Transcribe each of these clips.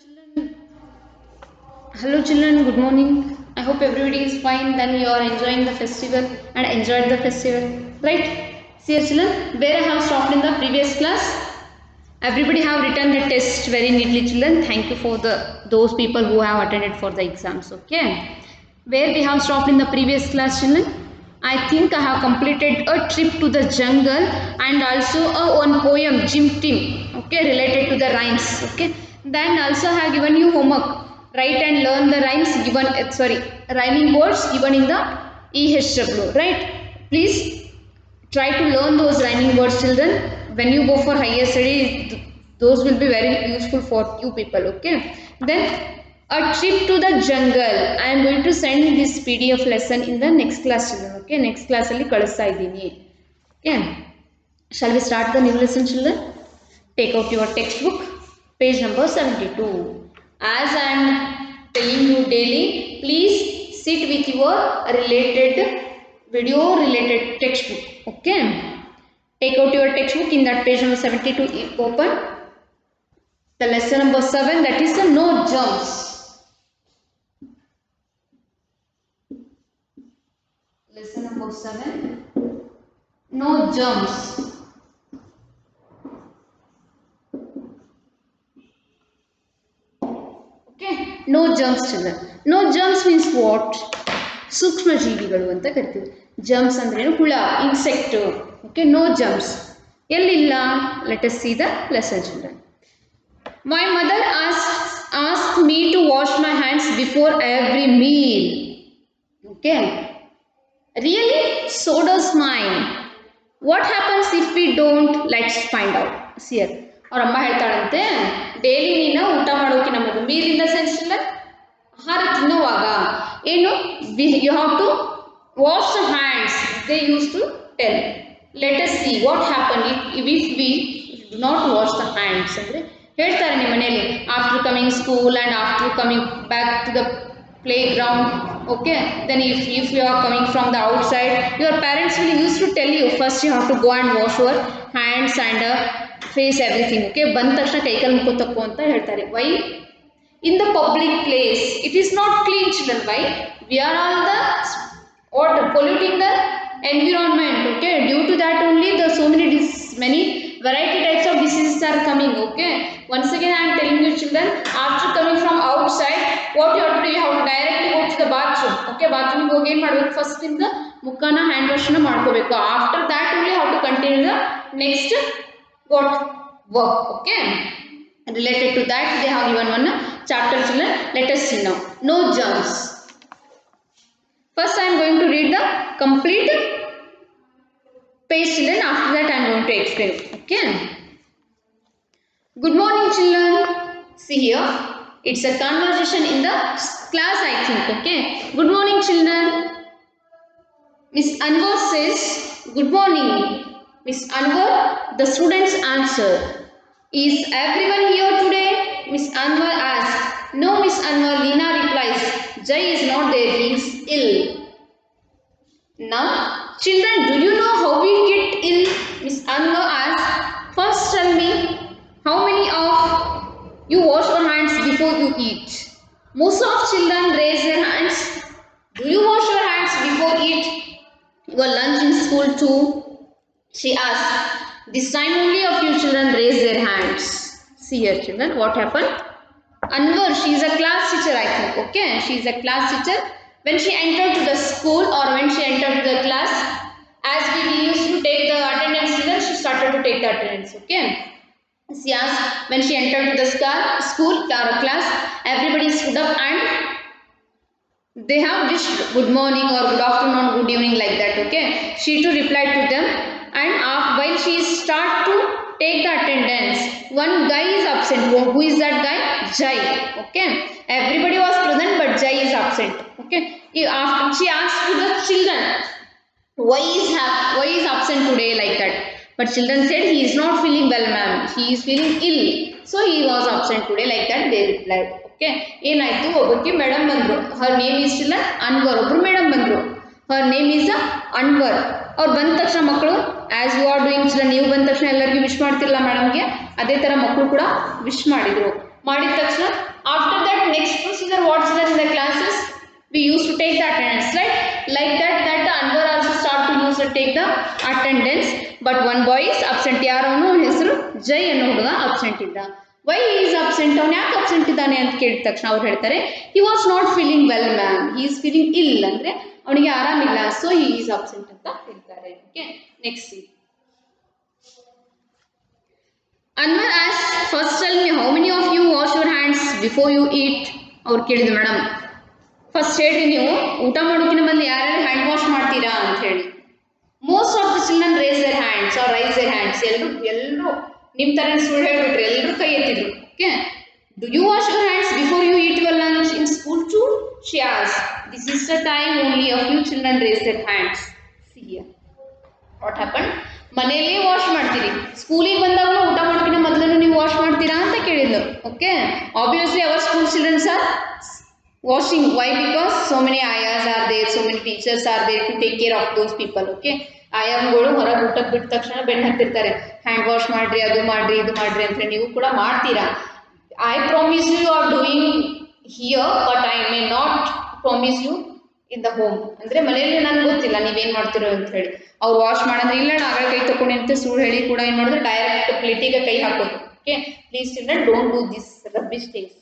children. Hello children, good morning. I hope everybody is fine. Then you are enjoying the festival and enjoyed the festival, right? See here children, where I have stopped in the previous class. Everybody have written the test very neatly children. Thank you for those people who have attended for the exams. Okay. Where we have stopped in the previous class children. I think I have completed a trip to the jungle and also one poem, Jim Tim, okay, related to the rhymes. Okay. Then also I have given you homework. Write and learn the rhymes given, rhyming words given in the EHW, right? Please try to learn those rhyming words children. When you go for higher study, those will be very useful for you people, okay? Then a trip to the jungle. I am going to send this PDF lesson in the next class children, okay? Next class alli kalista idini. Okay? Shall we start the new lesson children? Take out your textbook, page number 72. As I am telling you daily, please sit with your video related textbook. Okay. Take out your textbook in that page number 72. Open the lesson number 7, that is the no germs. Lesson number 7, no germs. Okay, no germs children. No germs means what? Sukshma jeevigalu anta karತೀವಿ. Germs ಅಂದ್ರೆ ಹುಳ, insect. Okay, no germs. ಎಲ್ಲಿಲ್ಲ? Let us see the lesson children. My mother asked me to wash my hands before every meal. Okay. Really? So does mine. What happens if we don't? Let's find out. See here. ಅವ್ರ ಅಮ್ಮ ಹೇಳ್ತಾಳಂತೆ, daily ನೀನು ಊಟ ಮಾಡೋಕೆ ನಮ್ಮದು meal in the sense ಇಲ್ಲ, ಆಹಾರ ತಿನ್ನುವಾಗ ಏನು, you have to wash the hands. They use to tell. Let us see what happen if we do not wash the hands. ಅಂದರೆ ಹೇಳ್ತಾರೆ ನಿಮ್ಮ ಮನೆಯಲ್ಲಿ, after coming school and after coming back to the playground, okay, then if you are coming from the outside, your parents will used to tell you first you have to go and wash your hands and face everything, okay, ಬಂದ ತಕ್ಷಣ ಕೈಕಾಲು ಮುಖ ತಕ್ಕು ಅಂತ ಹೇಳ್ತಾರೆ. Why? In the public place it is not clean children. Why? We are all the water polluting the environment, okay, due to that only the so many variety types of diseases are coming. Okay, once again I am telling you children, after coming from outside, what you have to do, you have to directly go to the bathroom. Okay, bathroom ಹೋಗಿ ಏನು ಮಾಡಬೇಕು, first ಇಂದ ಮುಖನ hand wash ನ ಮಾಡ್ಕೋಬೇಕು. After that only how to continue the next what work. Okay, related to that they have given one chapter children. Let us see now. No germs. First I am going to read the complete page children. After that I am going to explain. Okay. Good morning children. See here, it's a conversation in the class I think. Okay. Good morning children. Miss Anwar says good morning. Miss Anwar, the students answer. Is everyone here today? Miss Anwar asks. No Miss Anwar, Leena replies. Jai is not there, he is ill. Now children, do you know how we get ill? Miss Anwar asks. First tell me, how many of you wash your hands before you eat? Most of children raise their hands. Do you wash your hands before eat your lunch in school too? She asked. This time only a few children raise their hands. See here children, what happened? Anwar, she is a class teacher I think. Okay, she is a class teacher. When she entered to the school or when she entered to the class, as we used to take the attendance children, she started to take the attendance. Okay. She asked, when she entered to the school or class, everybody stood up and they have wished good morning or good afternoon, good evening like that. Okay. She too replied to them, and while she start to take the attendance, one guy is absent. Who is that guy? Jai. Okay. Everybody was present but Jai is absent. Okay. After she asked to the children, why is absent today like that? But children said he is not feeling well ma'am, he is feeling ill, so he was absent today like that they replied. Okay, ಏನಾಯ್ತು, ಒಬ್ಬಕ್ಕೆ madam ಬಂದ್ರು. her name is children Anwar. ಒಬ್ರು madam ಬಂದ್ರು, her name is Anwar. ಅವ್ರು ಬಂದ ತಕ್ಷಣ ಮಕ್ಕಳು as you are doing children, ನೀವು ಬಂದ ತಕ್ಷಣ ಎಲ್ಲರಿಗೂ ವಿಶ್ ಮಾಡ್ತಿರಲ್ಲ ಮೇಡಮ್ಗೆ, ಅದೇ ತರ ಮಕ್ಕಳು ಕೂಡ ವಿಶ್ ಮಾಡಿದ್ರು. ಮಾಡಿದ ತಕ್ಷಣ after that next procedure what's there in the classes, we used to take the attendance, right? Like that Anwar also start to use to take the attendance, but one boy is absent. ಯಾರವನು ಹೆಸರು ಜೈ ಅನ್ನೋ ಹುಡುಗ absent ಇದ್ದ. Why he is absent? ಅವನು ಯಾಕೆ absent ಇದ್ದಾನೆ ಅಂತ ಕೇಳಿದ ತಕ್ಷಣ ಅವ್ರು ಹೇಳ್ತಾರೆ he was not feeling well ma'am, he is feeling ill ಅಂದ್ರೆ ಅವನಿಗೆ ಆರಾಮಿಲ್ಲ, so he is absent ಅಂತ ಹೇಳ್ತಾರೆ. Okay, next see. Anwar asked, first tell me how many of you wash your hands before you eat? ಅವ್ರು ಕೇಳಿದ್ರು madam first ಹೇಳ್ರಿ ನೀವು ಊಟ ಮಾಡೋಕ್ಕಿಂತ ಬಂದು ಯಾರ್ಯಾರು ಹ್ಯಾಂಡ್ ವಾಶ್ ಮಾಡ್ತೀರಾ ಅಂತ ಹೇಳಿ. Most of the children raise their hands or raise their hands. ಎಲ್ಲರೂ ನಿಮ್ಮ ತರ ಸುಳ್ಳು ಹೇಳ್ಬಿಟ್ರಿ, ಎಲ್ಲರೂ ಕೈ ಎತ್ತಿದ್ರು. Okay, do you wash your hands before you eat your lunch in school too? She asked. This is the time only a few children raise their hands. See here what happened. ಮನೆಯಲ್ಲೇ wash ಮಾಡ್ತೀರಿ, ಸ್ಕೂಲಿಗೆ ಬಂದಾಗ ಊಟ ಮಾಡೋಕ್ಕಿಂತ ಮೊದಲು ನೀವು wash ಮಾಡ್ತೀರಾ ಅಂತ ಕೇಳಿದ್ರು. Okay, obviously our school childrens are washing. Why? Because so many ayahs are there, so many teachers are there to take care of those people. Okay, ಆಯಾಗಳು ಹೊರಗೆ ಊಟಕ್ಕೆ ಬಿಟ್ಟ ತಕ್ಷಣ ಬೆನ್ನು ಹತ್ತಿರ್ತಾರೆ, ಹ್ಯಾಂಡ್ ವಾಶ್ ಮಾಡ್ರಿ, ಅದು ಮಾಡ್ರಿ, ಇದು ಮಾಡ್ರಿ ಅಂತ. ನೀವು ಕೂಡ ಮಾಡ್ತೀರಾ. I promise you are doing here, but I may not promise you in the home. ಅಂದ್ರೆ ಮನೆಯಲ್ಲಿ ನನಗೆ ಗೊತ್ತಿಲ್ಲ ನೀವೇನ್ ಮಾಡ್ತಿರೋ ಅಂತ ಹೇಳಿ. ಅವ್ರು ವಾಶ್ ಮಾಡಂದ್ರೆ ಇಲ್ಲ ಆಗ ಕೈ ತಗೊಂಡು ಅಂತ ಸುಳ್ಳು ಹೇಳಿ ಕೂಡ ಏನ್ ಮಾಡಿದ್ರೆ ಡೈರೆಕ್ಟ್ ಪ್ಲೇಟಿಗೆ ಕೈ ಹಾಕೋದು. Okay, please children don't do this rubbish things.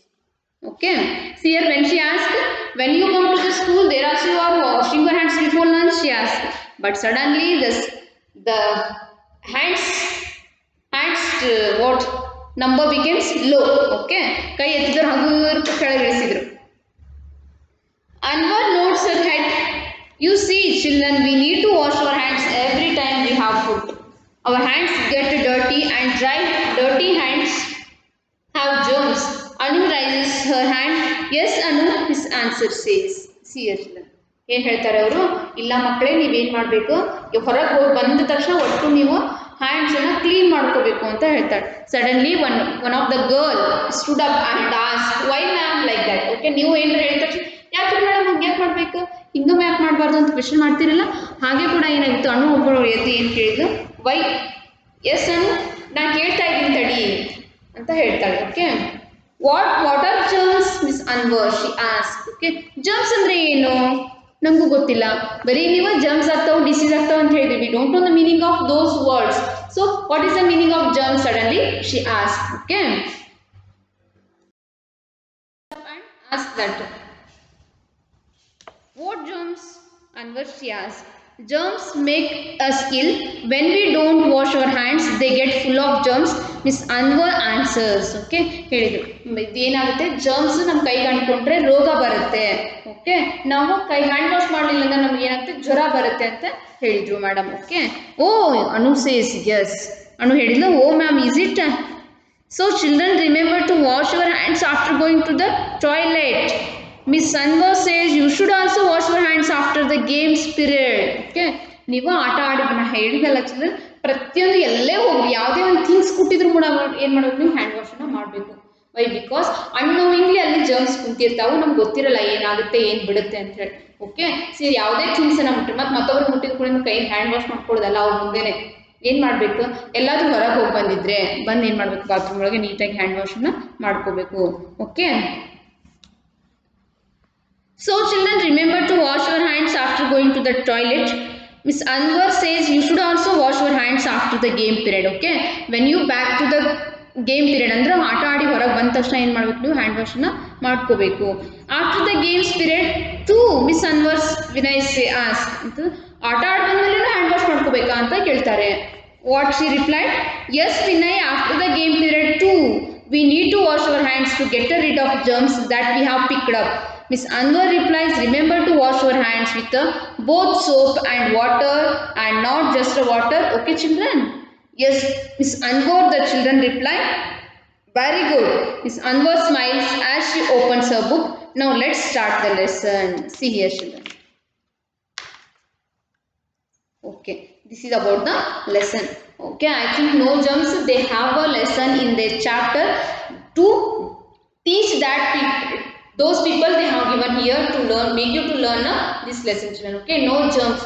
Okay, see here when she asked, when you come to the school there also you are washing your hands before lunch, she asked, but suddenly the hands what number becomes low. Okay, ಕೈ ಎತ್ತಿದ್ರು ಹಗುರ್ ಕೆಳಗೆ ಇಳಿಸಿದ್ರು. Anwar nods her head. You see children, we need to wash our hands every time we have food. Our hands get dirty and dry. Dirty hands have germs. Anu raises her hand. Yes Anu, his answer says. See here children, ಏನು ಹೇಳ್ತಾರೆ ಅವರು, ಇಲ್ಲ ಮಕ್ಕಳೇ ನೀವೇನು ಮಾಡಬೇಕು, ಹೊರಗೆ ಹೋಗಿ ಬಂದ ತಕ್ಷಣ ಒಟ್ಟು ನೀವು ಹ್ಯಾಂಡ್ಸನ್ನು ಕ್ಲೀನ್ ಮಾಡ್ಕೋಬೇಕು ಅಂತ ಹೇಳ್ತಾರೆ. Suddenly one of the girl stood up and ask, why ma'am like that. Okay, ನೀವು ಏನಾರು ಹೇಳಿದ ತಕ್ಷಣ ಯಾಕೆ ಮೇಡಮ್ ಹಂಗೆ ಯಾಕೆ ಮಾಡಬೇಕು, ಹಿಂಗೆ ಯಾಕೆ ಮಾಡಬಾರ್ದು ಅಂತ ಕ್ವೆಶ್ಚನ್ ಮಾಡ್ತಿರಲ್ಲ. ಹಾಗೆ ಕೂಡ ಏನಾಗಿತ್ತು, ಅನು ಒಬ್ಬಳು ಎದ್ದು ಏನು ಕೇಳಿದ್ದು, ವೈ, ಎಸ್ ಅನು ನಾನು ಕೇಳ್ತಾ ಇದ್ದೀನಿ ತಡಿ ಅಂತ ಹೇಳ್ತಾಳೆ. Okay, what are germs, Miss Anwar, she asked. Okay, germs ಅಂದ್ರೆ ಏನು ನಮಗೂ ಗೊತ್ತಿಲ್ಲ, ಬರೀ ನೀವು germs ಆಗ್ತಾವೆ ಡಿಸೀಸ್ ಆಗ್ತಾವೆ ಅಂತ ಹೇಳಿದ್ವಿ. We don't know the meaning of those words. So what is the meaning of germs? Suddenly she asked. Okay, and ask that, what germs? Anwar, she asked. Germs make us ill. When we don't wash our hands, they get full of germs. Miss Anwar answers. Okay, ಹೇಳಿದ್ರು ಇದೇನಾಗುತ್ತೆ, germs ನಮ್ಮ ಕೈಗೆ ಅಂಟ್ಕೊಂಡ್ರೆ ರೋಗ ಬರುತ್ತೆ. Okay, ನಾವು ಕೈ hand wash ಮಾಡಲಿಲ್ಲ ಅಂದ್ರೆ ನಮ್ಗೆ ಏನಾಗುತ್ತೆ, ಜ್ವರ ಬರುತ್ತೆ ಅಂತ ಹೇಳಿದ್ರು madam. Okay, oh Anu says yes. Anu ಹೇಳಿದ್ಲು, oh ma'am is it. So children remember to wash your hands after going to the toilet. Miss Anwar says you should also wash your hands after the games period. Okay, ನೀವು ಆಟ ಆಡಿ ಹೇಳಿದಲ್ಲ children, ಪ್ರತಿಯೊಂದು ಎಲ್ಲೇ ಹೋಗ್ರಿ ಯಾವುದೇ ಒಂದು things ಕೊಟ್ಟಿದ್ರು ಕೂಡ ಏನು ಮಾಡೋದು, ನೀವು ಹ್ಯಾಂಡ್ ವಾಶನ್ನು ಮಾಡಬೇಕು. ವೈ? ಬಿಕಾಸ್ ಅನ್ನೋವಿಂಗ್ಲಿ ಅಲ್ಲಿ ಜರ್ಮ್ಸ್ ಕುಂತಿರ್ತಾವೆ, ನಮ್ಗೆ ಗೊತ್ತಿರಲ್ಲ ಏನಾಗುತ್ತೆ ಏನು ಬಿಡುತ್ತೆ ಅಂತ ಹೇಳಿ. ಓಕೆ, ಸರಿ ಯಾವುದೇ ಥಿಂಗ್ಸನ್ನು ಮುಟ್ಟಿ ಮತ್ತೊಬ್ಬರು ಮುಟ್ಟಿದ ಕೂಡ ಕೈ ಹ್ಯಾಂಡ್ ವಾಶ್ ಮಾಡ್ಕೊಳ್ಳೋದಲ್ಲ, ಅವ್ರ ಮುಂದೆನೆ ಏನು ಮಾಡಬೇಕು, ಎಲ್ಲಾದರೂ ಹೊರಗೆ ಹೋಗಿ ಬಂದಿದ್ರೆ ಬಂದು ಏನು ಮಾಡಬೇಕು, ಬಾತ್ರೂಮ್ ಒಳಗೆ ನೀಟಾಗಿ ಹ್ಯಾಂಡ್ ವಾಶನ್ನು ಮಾಡ್ಕೋಬೇಕು. Okay, so children remember to wash your hands after going to the toilet. Miss Anwar says you should also wash your hands after the game period. Okay, when you back to the game period ಅಂದ್ರೆ ಆಟ ಆಡಿ ಹೊರಗೆ ಬಂದ ತಕ್ಷಣ ಏನು ಮಾಡಬೇಕು, ನೀವು hand ವಾಶನ್ನು ಮಾಡ್ಕೋಬೇಕು. After the games period to Miss Anwar's Vinay ask ಅಂತ, ಆಟ ಆಡಿ ಬಂದ್ಮೇಲೆ ಹ್ಯಾಂಡ್ ವಾಶ್ ಮಾಡ್ಕೋಬೇಕಾ ಅಂತ ಕೇಳ್ತಾರೆ. What she replied, yes Vinay, after the game period too we need to wash our hands to get rid of germs that we have picked up. Miss Anwar replies, remember to wash your hands with both soap and water and not just water. Okay children? Yes, Miss Anwar, the children reply. Very good. Miss Anwar smiles as she opens her book. Now let's start the lesson. See here children. Okay, this is about the lesson. Okay, I think no germs, they have a lesson in their chapter to teach that those people they have given here to learn, make you to learn this lesson children. Okay, no germs,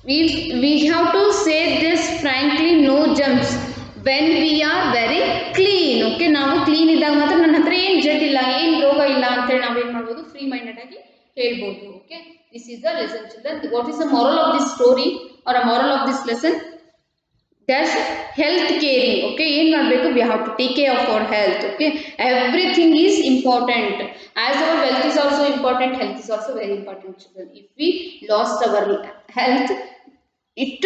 we have to say this frankly, no germs when we are very clean. Okay, ನಾವು clean ಇದ್ದಾಗ ಮಾತ್ರ ಹೇಳ್ಬೋದು. Okay, this is the lesson children. What is the moral of this story or a moral of this lesson? There's health caring. Okay, ಏನು ಮಾಡಬೇಕು? We have to take care of our health. Okay, everything is important. As our wealth is also important, health is also very important children. If we lost our health, it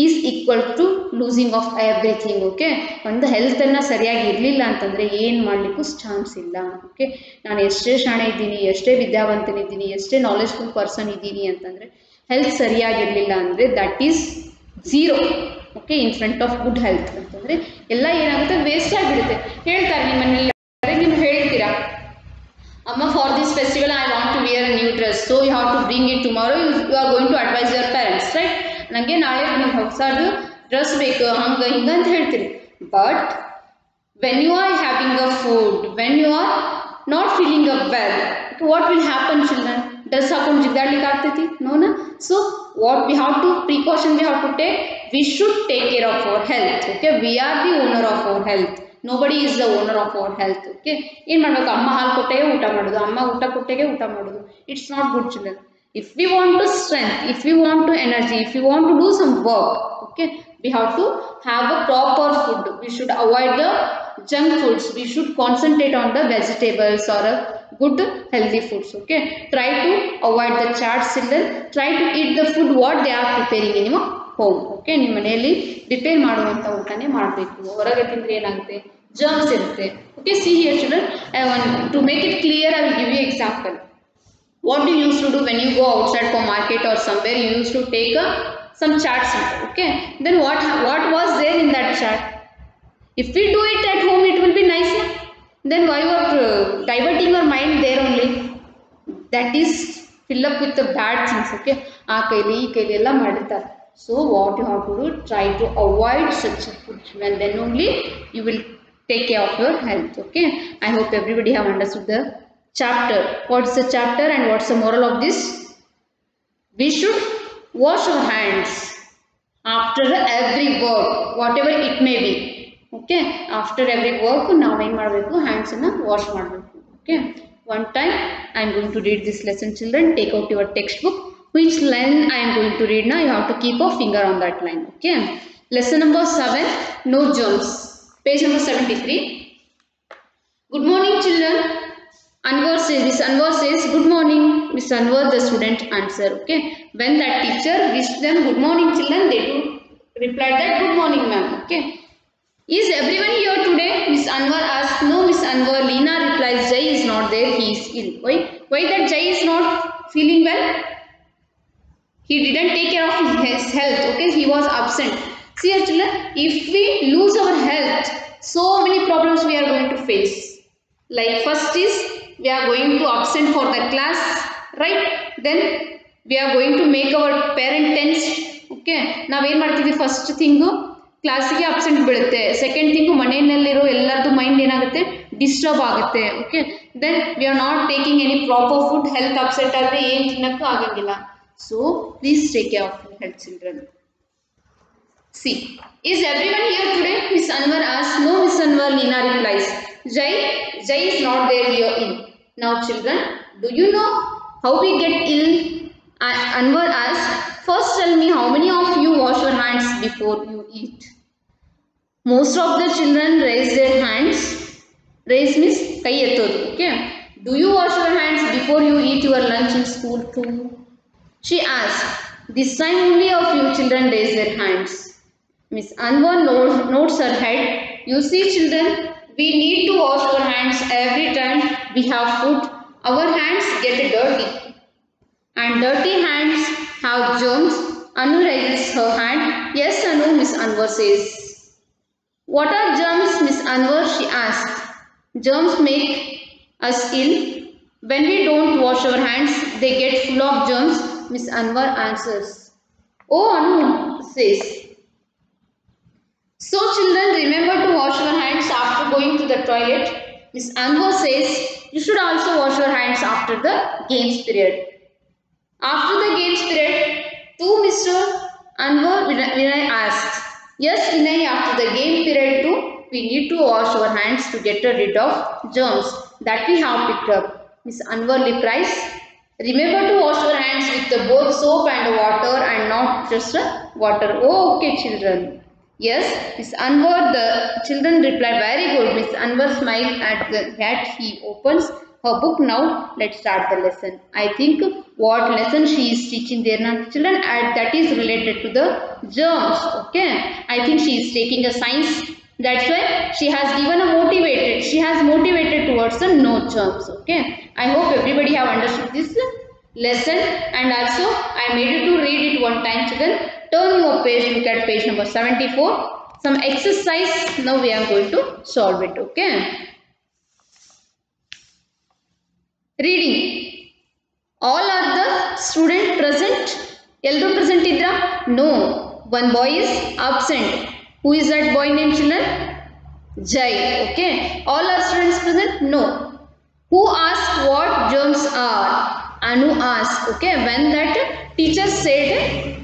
is equal to losing of everything. Okay, ಒಂದು health ಅನ್ನ ಸರಿಯಾಗಿ ಇರಲಿಲ್ಲ ಅಂತಂದ್ರೆ ಏನು ಮಾಡಲಿಕ್ಕೂ chance ಇಲ್ಲ. Okay, ನಾನು ಎಷ್ಟೇ ಶಾಣೆ ಇದ್ದೀನಿ, ಎಷ್ಟೇ ವಿದ್ಯಾವಂತನಿದ್ದೀನಿ, ಎಷ್ಟೇ ನಾಲೆಜ್ಫುಲ್ ಪರ್ಸನ್ ಇದ್ದೀನಿ ಅಂತಂದ್ರೆ ಹೆಲ್ತ್ ಸರಿಯಾಗಿರಲಿಲ್ಲ ಅಂದರೆ that is zero. Okay, in front of good health ಅಂತಂದರೆ ಎಲ್ಲ ಏನಾಗುತ್ತೆ, ವೇಸ್ಟ್ ಆಗಿಬಿಡುತ್ತೆ. ಹೇಳ್ತಾರೆ ನಿಮ್ಮನ್ನೆಲ್ಲ, ನೀವು ಹೇಳ್ತೀರಾ ಅಮ್ಮ for this festival I want to wear a new dress, so you have to bring it tomorrow, you are going to advise your parents, right? ನನಗೆ ನಾಳೆ ನೀವು ಹೊಸದು ಡ್ರೆಸ್ ಬೇಕು, ಹಂಗೆ ಹಿಂಗೆ ಅಂತ ಹೇಳ್ತೀರಿ. But when you are having a food, when you are not feeling a well, what will happen children? Dress ಹಾಕೊಂಡು ಜಿಗ್ದಾಡ್ಲಿಕ್ಕೆ ಆಗ್ತೈತಿ? ನೋನಾ? So what we have to precaution we have to take, we should take care of our health. Okay, we are the owner of our health, nobody is the owner of our health. Okay, ಏನು ಮಾಡಬೇಕು? ಅಮ್ಮ ಹಾಲು ಕೊಟ್ಟೆಗೆ ಊಟ ಮಾಡೋದು, ಅಮ್ಮ ಊಟ ಕೊಟ್ಟೆಗೆ ಊಟ ಮಾಡೋದು. It's not good children. If we want to strength, if we want to energy, if we want to do some work, okay, we have to have a proper food. We should avoid the junk foods. We should concentrate on the vegetables or a good healthy foods. Okay, try to avoid the chaats children. Try to eat the food what they are preparing in your home. Okay, ನಿಮ್ಮ ಮನೆಯಲ್ಲಿ prepare ಮಾಡುವಂತ ಊಟನೇ ಮಾಡಬೇಕು. ಹೊರಗೆ ತಿಂದ್ರೆ ಏನಾಗುತ್ತೆ? Germs ಇರುತ್ತೆ. Okay, see here children, I want to make it clear, I will give you example. What do you used to do when you go outside for market or somewhere? You used to take some charts. Okay, then what was there in that chart? If we do it at home, it will be nicer. Then why you are diverting your mind there only? That is fill up with the bad things. Okay, ಆ ಕೈಲಿ ಈ ಕೈಲಿ ಎಲ್ಲ ಮಾಡಿರ್ತಾರೆ. So what you have to do, try to avoid such food, and then only you will take care of your health. Okay, I hope everybody have understood the chapter. What's the chapter and what's the moral of this? We should wash our hands after every work, whatever it may be. Okay, after every work ನಾವೇನು ಮಾಡಬೇಕು? ಹ್ಯಾಂಡ್ಸನ್ನು wash ಮಾಡಬೇಕು. Okay, one time I am going to read this lesson children. Take out your textbook. Which line I am going to read now? You have to keep a finger on that line. Okay, lesson number 7, no germs, page number 73. Good morning children. Anwar says, Miss Anwar says, good morning. Miss Anwar, the student answer. Okay, when that teacher wished them good morning children, they do reply that good morning ma'am. Okay, is everyone here today? Miss Anwar asks. No Miss Anwar. Leena replies, Jai is not there, he is ill. Why that Jai is not feeling well? He didn't take care of his health. Okay, he was absent. See children, if we lose our health, so many problems we are going to face. Like first is we are going to absent for the class, right? Then we are going to make our parent tense. Okay, ನಾವೇನು ಮಾಡ್ತೀವಿ? First thing ಕ್ಲಾಸಿಗೆ absent ಬೀಳುತ್ತೆ. Second thing ಮನೆಯಲ್ಲಿರೋ ಎಲ್ಲರದ್ದು mind ಏನಾಗುತ್ತೆ? Disturb ಆಗುತ್ತೆ. Okay, then we are not taking any proper food. Health upset ಆದರೆ ಏನು ತಿನ್ನೋಕ್ಕೂ ಆಗಂಗಿಲ್ಲ. So please take care of your health children. See, is everyone here today? Miss Anwar asks. No Miss Anwar, Leena replies. Jai is not there here in. Now children, do you know how we get ill? Anwar asks. First tell me, how many of you wash your hands before you eat? Most of the children raise their hands. Raise means kai ettodu. Okay, do you wash your hands before you eat your lunch in school too? She asked. This time only a few children raise their hands. Miss Anwar nods her head. You see children, we need to wash our hands every time we have food. Our hands get dirty, and dirty hands have germs. Anu raises her hand. Yes Anu, Miss Anwar says. What are germs, Miss Anwar? She asked. Germs make us ill. When we don't wash our hands, they get full of germs, Miss Anwar answers. Oh, Anu says. So children, remember to wash your hands after going to the toilet. Miss Anwar says, you should also wash your hands after the games period. After the games period, to Mr. Anwar, Vinay asked. Yes Vinay, after the game period too, we need to wash our hands to get rid of germs that we have picked up. Miss Anwar replies. Remember to wash your hands with both soap and water and not just water. Oh, okay, children. Yes, Miss Anwar, the children replied, very good. Miss Anwar smiled at that he opens her book. Now, let's start the lesson. I think what lesson she is teaching there now, children, and that is related to the germs. Okay, I think she is taking a science. That's why she has given a motivated. She has motivated towards the no germs. Okay, I hope everybody have understood this lesson, and also I made you to read it one time, children. Turn your page, look at page number 74. Some exercise, now we are going to solve it, okay? Reading. All are the student present? Ellaru present idra? No. One boy is absent. Who is that boy named, children? Jai, okay? All are students present? No. Who asked what germs are? Anu asked, okay? When that teacher said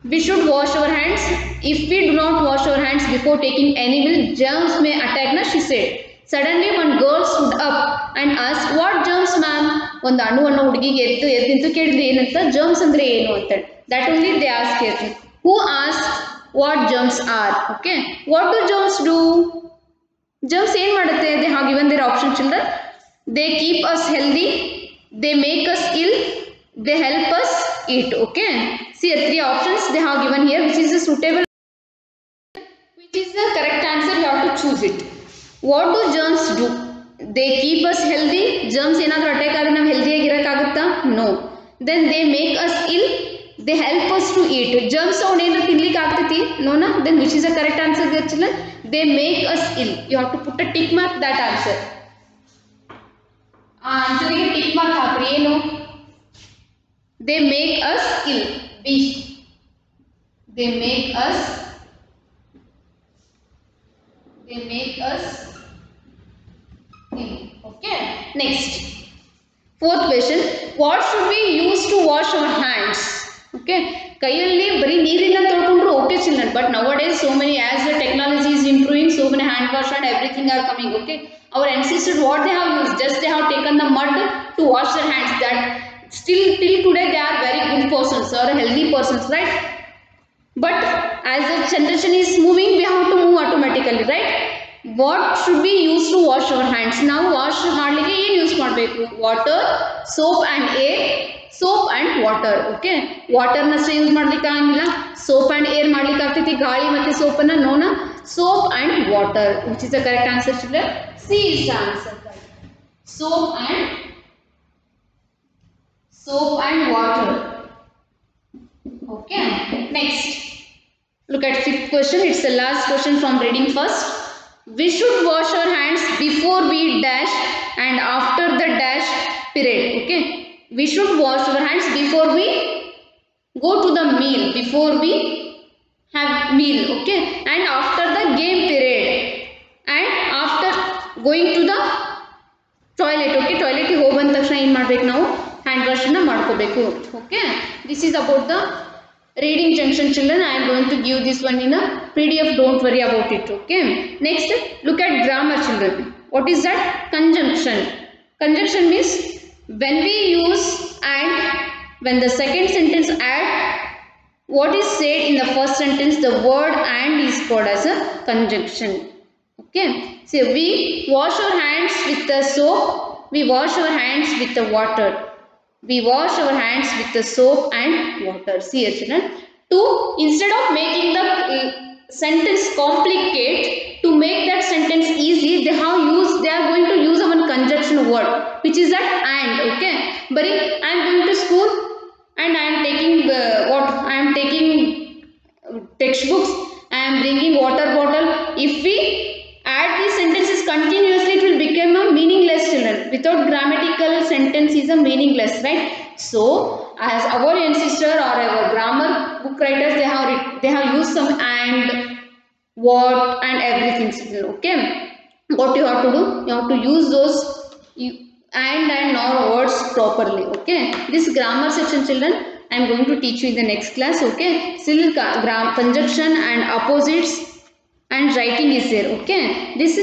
we should wash our hands. If we do not wash our hands before taking any meal, germs may attack, na, she said. Suddenly one girl stood up and asked, what germs, ma'am? One anu anna hudigi eddu kedide enanta germs andre enu anta. That only they ask here. Who asked what germs are? Okay. What do germs do? Germs ಏನು ಮಾಡುತ್ತೆ? They have given their option, children. They keep us healthy. They make us ill. They help us eat. Okay. See, 3 options they have given here. Which is the suitable? Which is the correct answer? You have to choose it. What do germs do? They keep us healthy. Germs ಏನಾದರೂ attack ಆದರೆ ನಾವು healthy ಆಗಿರಕ್ಕಾಗುತ್ತಾ? No. Then they make us ill. They help us to eat. Germs ಅವನು ಏನಾದರೂ ತಿನ್ಲಿಕ್ಕೆ ಆಗ್ತೈತಿ? No, na? Then which is the correct answer, children? They make us ill. You have to put a tick mark that answer. Answer ಗೆ tick mark ಹಾಕ್ರಿ. ಏನು? They make us ill. B. They make us ill. Okay. Next. 4th question. What should we use to wash our hands? Okay. ಕೈಯಲ್ಲಿ ಬರೀ ನೀರಿನ ತೊಳ್ಕೊಂಡ್ರು okay, children. But nowadays so many, as the technology is improving, so many hand wash and everything are coming. Okay. Our ancestors, what they have used? Just they have taken the mud to wash their hands. That still till today they are very good persons or healthy persons, right? But as the generation is moving, we have to move automatically, right? What should we use to wash our hands? Now wash ಮಾಡ್ಲಿಕ್ಕೆ ಏನು use ಮಾಡಬೇಕು? Water, soap and air. Soap and water. Okay. Water ನಷ್ಟೇ use ಮಾಡ್ಲಿಕ್ಕೆ ಆಗಂಗಿಲ್ಲ. Soap and air ಮಾಡ್ಲಿಕ್ಕೆ ಆಗ್ತೈತಿ. ಗಾಳಿ ಮತ್ತೆ soap ಅನ್ನ ನೋನ. Soap and water. Which is the correct answer, children? C is the answer. Soap and water. Okay. Next. Look at 5th question. It's the last question from reading first. We should wash our hands before we dash and after the dash period. Okay. We should wash our hands before we go to the meal. Before we have meal. Okay. And after the game period. And after going to the toilet. Okay. Toilet ಗೆ ಹೋಗಿ ಬಂದ ತಕ್ಷಣ ಏನು ಮಾಡಬೇಕು ನಾವು? Hand wash ಅನ್ನು ಮಾಡ್ಕೋಬೇಕು. Okay. This is about the reading junction, children. I am going to give this one in a PDF. Don't worry about it. Okay. Next, look at grammar, children. What is that? Conjunction. Conjunction means when we use and, when the second sentence add what is said in the first sentence, the word and is called as a conjunction. Okay. So we wash our hands with the soap. We wash our hands with the water. We wash our hands with the soap and water. See here, children. Instead of making the sentence complicate, to make that sentence easy, they are going to use one conjunction word, which is that and. Okay. But I am going to school and I am taking textbooks. I am bringing water bottle. If we add these sentences continuously, it will become a meaningless, children. Without grammatical sentence is a meaningless, right? So as our ancestor or our grammar book writers, they have used some and, what and everything, children. Okay. What you have to do? You have to use those and nor words properly. Okay. This grammar section, children, I am going to teach you in the next class. Okay. Still conjunction and opposites and writing is there. Okay. This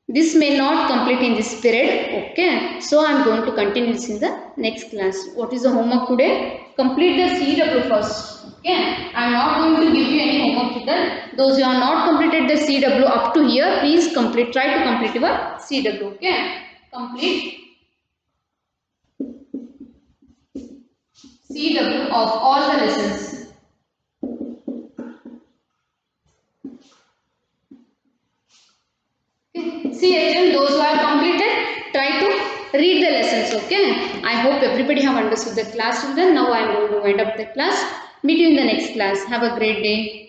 This may not complete in this period. Okay. So I am going to continue this in the next class. What is the homework today? Complete the CW first. Okay. I am not going to give you any homework today. Those who are not completed the CW up to here, please complete. Try to complete your CW. Okay. Complete CW of all the lessons. See children, those who have completed, try to read the lessons. Okay. I hope everybody have understood the class children. Now I am going to wind up the class. Meet you in the next class. Have a great day.